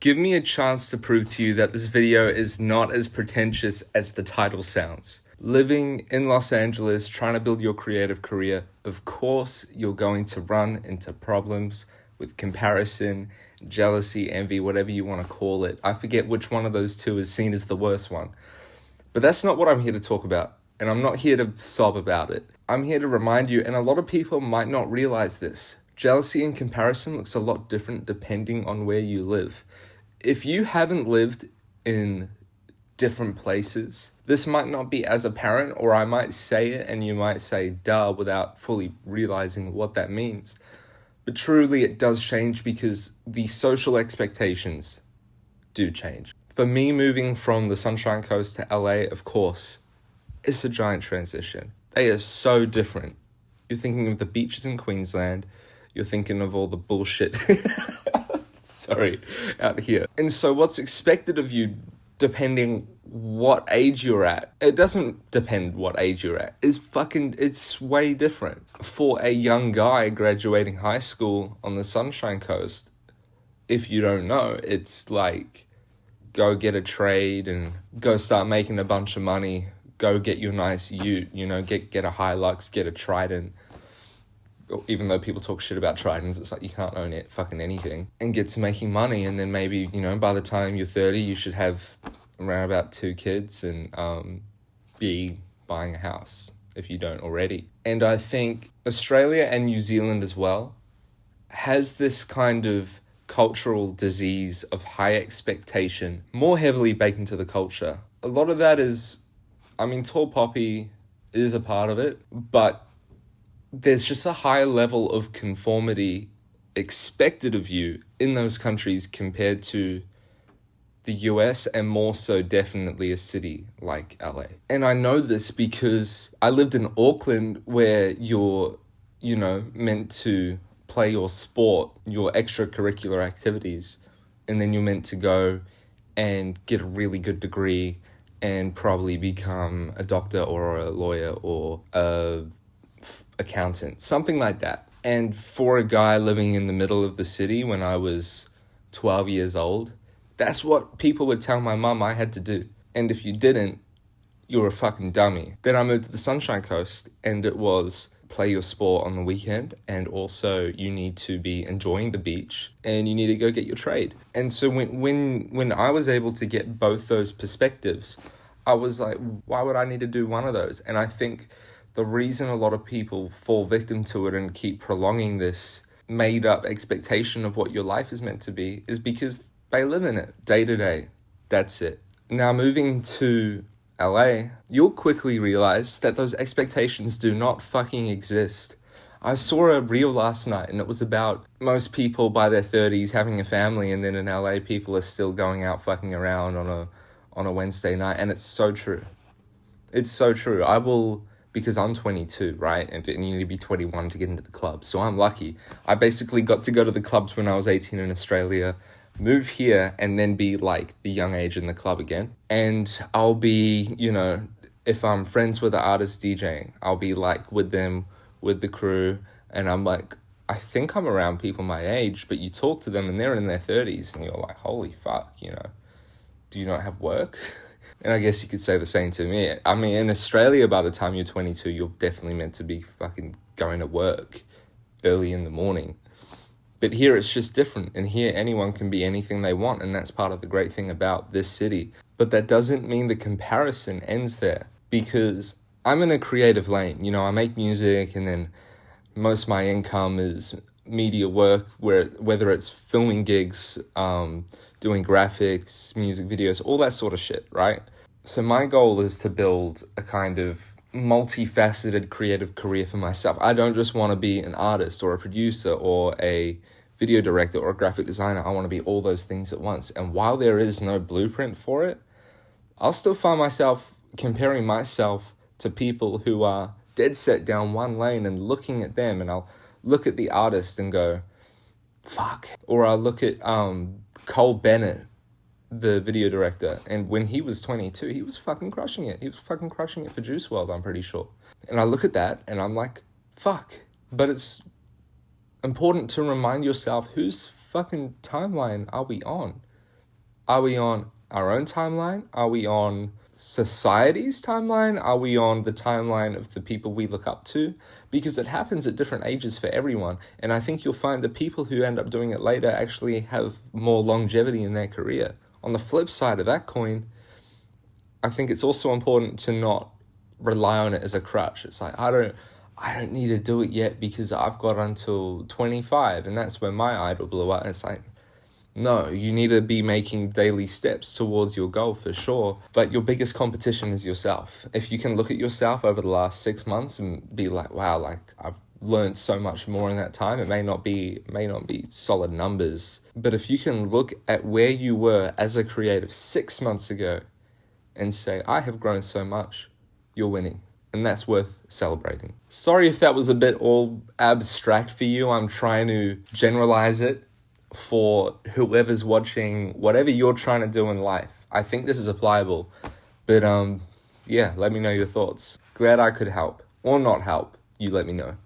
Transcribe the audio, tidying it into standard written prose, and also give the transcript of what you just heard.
Give me a chance to prove to you that this video is not as pretentious as the title sounds. Living in Los Angeles, trying to build your creative career, of course you're going to run into problems with comparison, jealousy, envy, whatever you want to call it. I forget which one of those two is seen as the worst one. But that's not what I'm here to talk about, and I'm not here to sob about it. I'm here to remind you, and a lot of people might not realize this. Jealousy and comparison looks a lot different depending on where you live. If you haven't lived in different places, this might not be as apparent, or I might say it and you might say duh without fully realizing what that means. But truly it does change because the social expectations do change. For me, moving from the Sunshine Coast to LA, of course, it's a giant transition. They are so different. You're thinking of the beaches in Queensland, you're thinking of all the bullshit out here. And so what's expected of you, depending what age you're at, it doesn't depend what age you're at, it's way different. For a young guy graduating high school on the Sunshine Coast, if you don't know, it's like, go get a trade and go start making a bunch of money, go get your nice ute, get a Hilux, get a Trident. Even though people talk shit about Tridents, it's like you can't own it, fucking anything, and get to making money. And then maybe, by the time you're 30, you should have around about 2 kids and be buying a house if you don't already. And I think Australia and New Zealand as well has this kind of cultural disease of high expectation more heavily baked into the culture. A lot of that is, Tall Poppy is a part of it, but there's just a higher level of conformity expected of you in those countries compared to the US, and more so definitely a city like LA. And I know this because I lived in Auckland, where you're, meant to play your sport, your extracurricular activities, and then you're meant to go and get a really good degree and probably become a doctor or a lawyer or a accountant, something like that. And for a guy living in the middle of the city when I was 12 years old, that's what people would tell my mum I had to do. And if you didn't, you were a fucking dummy. Then I moved to the Sunshine Coast, and it was play your sport on the weekend, and also you need to be enjoying the beach, and you need to go get your trade. And so when I was able to get both those perspectives, I was like, why would I need to do one of those? And I think the reason a lot of people fall victim to it and keep prolonging this made-up expectation of what your life is meant to be is because they live in it day to day. That's it. Now, moving to LA, you'll quickly realize that those expectations do not fucking exist. I saw a reel last night, and it was about most people by their 30s having a family, and then in LA, people are still going out fucking around on a Wednesday night, and it's so true. It's so true. Because I'm 22, right? And you need to be 21 to get into the club. So I'm lucky. I basically got to go to the clubs when I was 18 in Australia, move here, and then be like the young age in the club again. And I'll be, if I'm friends with the artist DJing, I'll be like with them, with the crew. And I'm like, I think I'm around people my age, but you talk to them and they're in their 30s and you're like, holy fuck, do you not have work? And I guess you could say the same to me. In Australia, by the time you're 22, you're definitely meant to be fucking going to work early in the morning. But here it's just different. And here anyone can be anything they want. And that's part of the great thing about this city. But that doesn't mean the comparison ends there. Because I'm in a creative lane. I make music, and then most of my income is media work, whether it's filming gigs, doing graphics, music videos, all that sort of shit, right? So my goal is to build a kind of multifaceted creative career for myself. I don't just want to be an artist or a producer or a video director or a graphic designer. I want to be all those things at once. And while there is no blueprint for it, I'll still find myself comparing myself to people who are dead set down one lane and looking at them, and I'll look at the artist and go, fuck. Or I'll look at Cole Bennett, the video director, and when he was 22, he was fucking crushing it. He was fucking crushing it for Juice WRLD, I'm pretty sure. And I look at that and I'm like, fuck. But it's important to remind yourself, whose fucking timeline are we on? Are we on our own timeline? Are we on society's timeline? Are we on the timeline of the people we look up to? Because it happens at different ages for everyone. And I think you'll find the people who end up doing it later actually have more longevity in their career. On the flip side of that coin, I think it's also important to not rely on it as a crutch. It's like, I don't need to do it yet because I've got until 25 and that's when my idol blew up. And it's like, no, you need to be making daily steps towards your goal for sure. But your biggest competition is yourself. If you can look at yourself over the last 6 months and be like, wow, like I've learned so much more in that time. It may not be solid numbers, but if you can look at where you were as a creative 6 months ago and say, I have grown so much, you're winning. And that's worth celebrating. Sorry if that was a bit all abstract for you. I'm trying to generalize it for whoever's watching, whatever you're trying to do in life. I think this is applicable. But yeah, let me know your thoughts. Glad I could help. Or not help. You let me know.